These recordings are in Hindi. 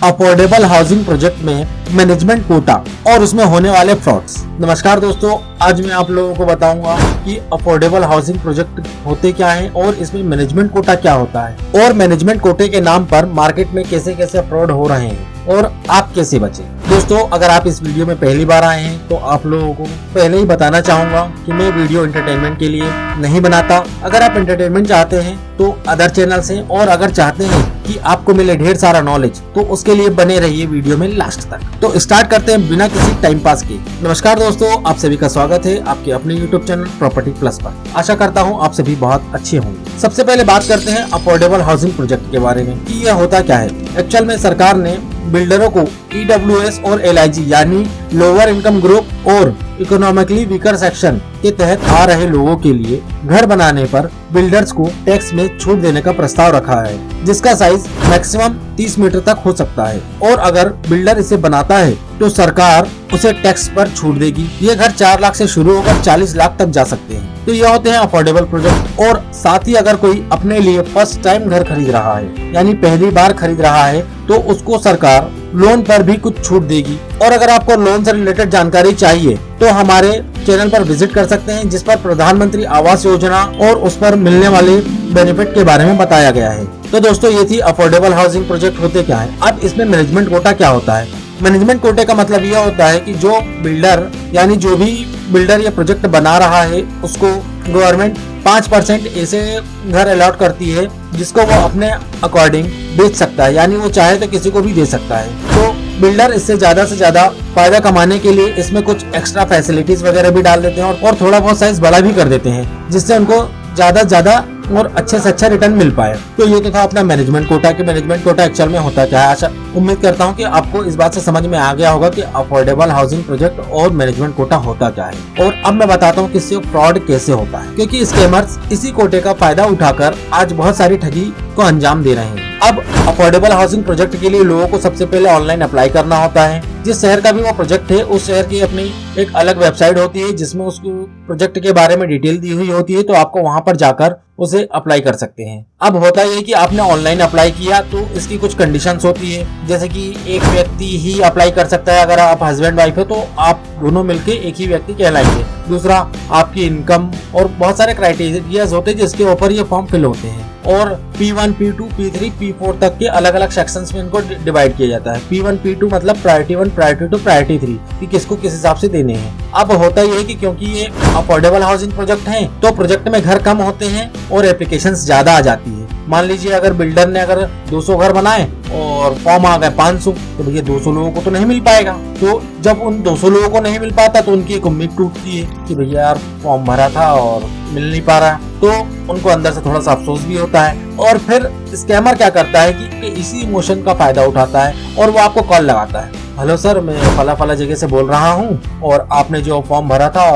अफोर्डेबल हाउसिंग प्रोजेक्ट में मैनेजमेंट कोटा और उसमें होने वाले फ्रॉड्स। नमस्कार दोस्तों, आज मैं आप लोगों को बताऊंगा कि अफोर्डेबल हाउसिंग प्रोजेक्ट होते क्या हैं और इसमें मैनेजमेंट कोटा क्या होता है और मैनेजमेंट कोटे के नाम पर मार्केट में कैसे कैसे फ्रॉड हो रहे हैं और आप कैसे बचें। दोस्तों, अगर आप इस वीडियो में पहली बार आए हैं तो आप लोगों को पहले ही बताना चाहूंगा कि मैं वीडियो एंटरटेनमेंट के लिए नहीं बनाता। अगर आप एंटरटेनमेंट चाहते हैं तो अदर चैनल से, और अगर चाहते हैं कि आपको मिले ढेर सारा नॉलेज तो उसके लिए बने रहिए वीडियो में लास्ट तक। तो स्टार्ट करते हैं बिना किसी टाइम पास के। नमस्कार दोस्तों, आप सभी का स्वागत है आपके अपने यूट्यूब चैनल प्रॉपर्टी प्लस पर। आशा करता हूँ आप सभी बहुत अच्छे होंगे। सबसे पहले बात करते हैं अफोर्डेबल हाउसिंग प्रोजेक्ट के बारे में कि यह होता क्या है। एक्चुअल में सरकार ने बिल्डरों को EWS और LIG यानी लोअर इनकम ग्रुप और इकोनॉमिकली वीकर सेक्शन के तहत आ रहे लोगों के लिए घर बनाने पर बिल्डर्स को टैक्स में छूट देने का प्रस्ताव रखा है, जिसका साइज मैक्सिमम 30 मीटर तक हो सकता है और अगर बिल्डर इसे बनाता है तो सरकार उसे टैक्स पर छूट देगी। ये घर 4 लाख से शुरू होकर 40 लाख तक जा सकते हैं। तो ये होते हैं अफोर्डेबल प्रोजेक्ट। और साथ ही अगर कोई अपने लिए फर्स्ट टाइम घर खरीद रहा है यानी पहली बार खरीद रहा है तो उसको सरकार लोन पर भी कुछ छूट देगी। और अगर आपको लोन से रिलेटेड जानकारी चाहिए तो हमारे चैनल पर विजिट कर सकते हैं, जिस पर प्रधानमंत्री आवास योजना और उस पर मिलने वाले बेनिफिट के बारे में बताया गया है। तो दोस्तों, ये थी अफोर्डेबल हाउसिंग प्रोजेक्ट होते क्या है। अब इसमें मैनेजमेंट कोटा क्या होता है। मैनेजमेंट कोटे का मतलब यह होता है कि जो बिल्डर यानी जो भी बिल्डर ये प्रोजेक्ट बना रहा है उसको गवर्नमेंट 5% ऐसे घर अलॉट करती है जिसको वो अपने अकॉर्डिंग बेच सकता है, यानी वो चाहे तो किसी को भी दे सकता है। तो बिल्डर इससे ज्यादा से ज्यादा फायदा कमाने के लिए इसमें कुछ एक्स्ट्रा फैसिलिटीज वगैरह भी डाल देते हैं और थोड़ा बहुत साइज बड़ा भी कर देते हैं, जिससे उनको ज्यादा और अच्छे से अच्छा रिटर्न मिल पाए। तो ये तो था अपना मैनेजमेंट कोटा कि मैनेजमेंट कोटा एक्चुअल में होता क्या है। आशा उम्मीद करता हूँ कि आपको इस बात से समझ में आ गया होगा कि अफोर्डेबल हाउसिंग प्रोजेक्ट और मैनेजमेंट कोटा होता क्या है। और अब मैं बताता हूँ कि इससे फ्रॉड कैसे होता है, क्योंकि स्कैमर्स इसी कोटे का फायदा उठाकर आज बहुत सारी ठगी को अंजाम दे रहे हैं। अब अफोर्डेबल हाउसिंग प्रोजेक्ट के लिए लोगों को सबसे पहले ऑनलाइन अप्लाई करना होता है। जिस शहर का भी वो प्रोजेक्ट है उस शहर की अपनी एक अलग वेबसाइट होती है जिसमें उसको प्रोजेक्ट के बारे में डिटेल दी हुई होती है, तो आपको वहां पर जाकर उसे अप्लाई कर सकते हैं। अब होता है कि आपने ऑनलाइन अप्लाई किया तो इसकी कुछ कंडीशंस होती है, जैसे कि एक व्यक्ति ही अप्लाई कर सकता है। अगर आप हस्बैंड वाइफ है तो आप दोनों मिलके एक ही व्यक्ति कहलाएंगे। दूसरा, आपकी इनकम और बहुत सारे क्राइटेरिया होते हैं जिसके ऊपर ये फॉर्म फिल होते हैं। और P1, P2, P3, P4 तक के अलग अलग सेक्शंस में इनको डिवाइड किया जाता है। P1, P2 मतलब प्रायोरिटी 1, प्रायोरिटी 2, प्रायोरिटी 3 कि किसको किस हिसाब से देने हैं। अब होता यह है कि क्योंकि ये अफोर्डेबल हाउसिंग प्रोजेक्ट हैं तो प्रोजेक्ट में घर कम होते हैं और एप्लीकेशंस ज्यादा आ जाती है। मान लीजिए अगर बिल्डर ने अगर 200 घर बनाए और फॉर्म आ गए 500, तो भैया 200 लोगों को तो नहीं मिल पाएगा। तो जब उन 200 लोगों को नहीं मिल पाता तो उनकी एक उम्मीद टूटती है कि भैया यार फॉर्म भरा था और मिल नहीं पा रहा, तो उनको अंदर से थोड़ा सा अफसोस भी होता है। और फिर स्कैमर क्या करता है कि इसी इमोशन का फायदा उठाता है और वो आपको कॉल लगाता है। हेलो सर, मैं फला जगह से बोल रहा हूँ और आपने जो फॉर्म भरा था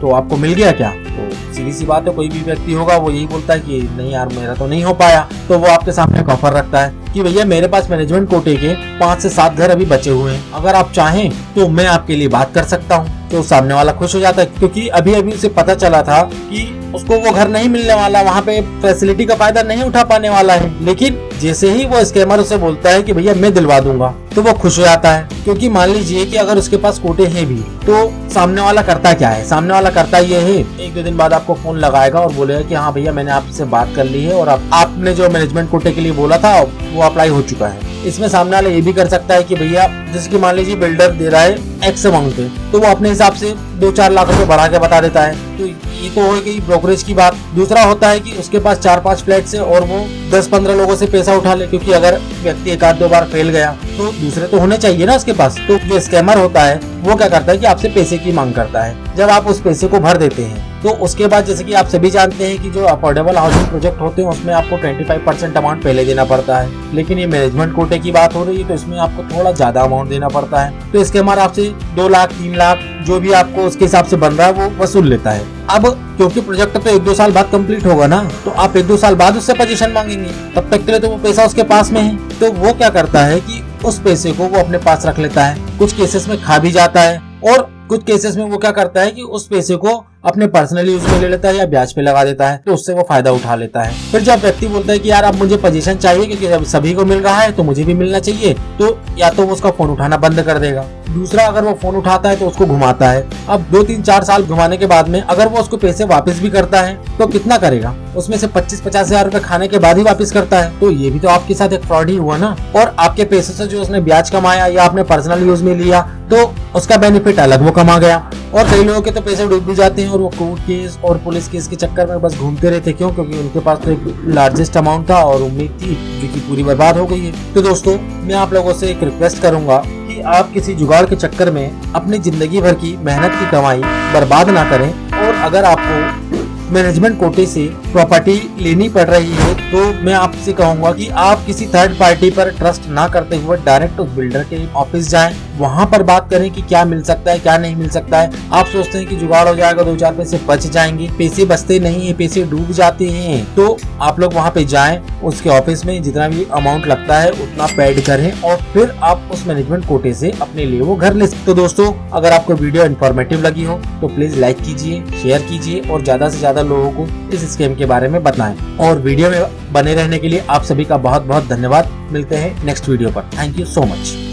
तो आपको मिल गया क्या? तो सीधी सी बात है, कोई भी व्यक्ति होगा वो यही बोलता है कि नहीं यार मेरा तो नहीं हो पाया। तो वो आपके सामने एक ऑफर रखता है कि भैया मेरे पास मैनेजमेंट कोटे के 5 से 7 घर अभी बचे हुए हैं, अगर आप चाहें तो मैं आपके लिए बात कर सकता हूँ। तो सामने वाला खुश हो जाता है, क्योंकि अभी उसे पता चला था कि उसको वो घर नहीं मिलने वाला, वहाँ पे फैसिलिटी का फायदा नहीं उठा पाने वाला है। लेकिन जैसे ही वो स्कैमर उसे बोलता है कि भैया मैं दिलवा दूंगा, तो वो खुश हो जाता है। क्योंकि मान लीजिए कि अगर उसके पास कोटे हैं भी तो सामने वाला करता क्या है, सामने वाला करता ये है 1-2 दिन बाद आपको फोन लगाएगा और बोलेगा कि हाँ भैया मैंने आपसे बात कर ली है और आपने जो मैनेजमेंट कोटे के लिए बोला था वो अप्लाई हो चुका है। इसमें सामने वाला ये भी कर सकता है कि भैया जैसे कि मान लीजिए बिल्डर दे रहा है एक्स अमाउंट पे, तो वो अपने हिसाब से 2-4 लाख रुपए बढ़ा के बता देता है। तो ये तो हो गई ब्रोकरेज की बात। दूसरा होता है कि उसके पास 4-5 फ्लैट है और वो 10-15 लोगों से पैसा उठा ले, क्योंकि अगर व्यक्ति 1-2 बार फेल गया तो दूसरे तो होने चाहिए ना उसके पास। तो जो स्कैमर होता है वो क्या करता है कि आपसे पैसे की मांग करता है। जब आप उस पैसे को भर देते हैं तो उसके बाद जैसे कि आप सभी जानते हैं कि जो अफोर्डेबल हाउसिंग प्रोजेक्ट होते हैं उसमें आपको 25% अमाउंट पहले देना पड़ता है। लेकिन ये मैनेजमेंट कोटे की बात हो रही है तो इसमें आपको थोड़ा ज्यादा अमाउंट देना पड़ता है। तो स्कैमर आपसे 2 लाख 3 लाख जो भी आपको उसके हिसाब से बन रहा है वो वसूल लेता है। अब क्योंकि प्रोजेक्ट तो 1-2 साल बाद कंप्लीट होगा ना, तो आप 1-2 साल बाद उससे पोजीशन मांगेंगे, तब तक के लिए तो वो पैसा उसके पास में है। तो वो क्या करता है कि उस पैसे को वो अपने पास रख लेता है, कुछ केसेस में खा भी जाता है और कुछ केसेस में वो क्या करता है कि उस पैसे को अपने पर्सनल यूज में ले लेता है या ब्याज पे लगा देता है, तो उससे वो फायदा उठा लेता है। फिर जब व्यक्ति बोलता है कि यार अब मुझे पोजीशन चाहिए क्योंकि अब सभी को मिल रहा है तो मुझे भी मिलना चाहिए, तो या तो वो उसका फोन उठाना बंद कर देगा। दूसरा, अगर वो फोन उठाता है तो उसको घुमाता है। अब 2-3-4 साल घुमाने के बाद में अगर वो उसको पैसे वापस भी करता है तो कितना करेगा, उसमें से 25-50 हजार रुपए खाने के बाद ही वापस करता है, तो ये भी तो आपके साथ एक फ्रॉड ही हुआ ना। और आपके पैसे से जो उसने ब्याज कमाया या आपने पर्सनल यूज में लिया तो उसका बेनिफिट अलग वो कमा गया। और कई लोगों के तो पैसे डूब भी जाते हैं और वो कोर्ट केस और पुलिस केस के चक्कर में बस घूमते रहते। क्यों? क्योंकि उनके पास तो एक लार्जेस्ट अमाउंट था और उम्मीद थी जो कि पूरी बर्बाद हो गई है। तो दोस्तों, मैं आप लोगों से एक रिक्वेस्ट करूंगा कि आप किसी जुगाड़ के चक्कर में अपनी जिंदगी भर की मेहनत की कमाई बर्बाद ना करें। और अगर आपको मैनेजमेंट कोटे से प्रॉपर्टी लेनी पड़ रही है तो मैं आपसे कहूंगा कि आप किसी थर्ड पार्टी पर ट्रस्ट ना करते हुए डायरेक्ट उस बिल्डर के ऑफिस जाएं, वहां पर बात करें कि क्या मिल सकता है क्या नहीं मिल सकता है। आप सोचते हैं कि जुगाड़ हो जाएगा, 2-4 पैसे बच जाएंगे, पैसे बचते नहीं है, पैसे डूब जाते हैं। तो आप लोग वहां पे जाएं, उसके ऑफिस में जितना भी अमाउंट लगता है उतना पेड करें और फिर आप उस मैनेजमेंट कोटे से अपने लिए वो घर ले सकते। तो दोस्तों, अगर आपको वीडियो इन्फॉर्मेटिव लगी हो तो प्लीज लाइक कीजिए, शेयर कीजिए और ज्यादा से ज्यादा लोगों को इस स्कीम के बारे में बताएं। और वीडियो में बने रहने के लिए आप सभी का बहुत बहुत धन्यवाद। मिलते हैं नेक्स्ट वीडियो पर। Thank you so much.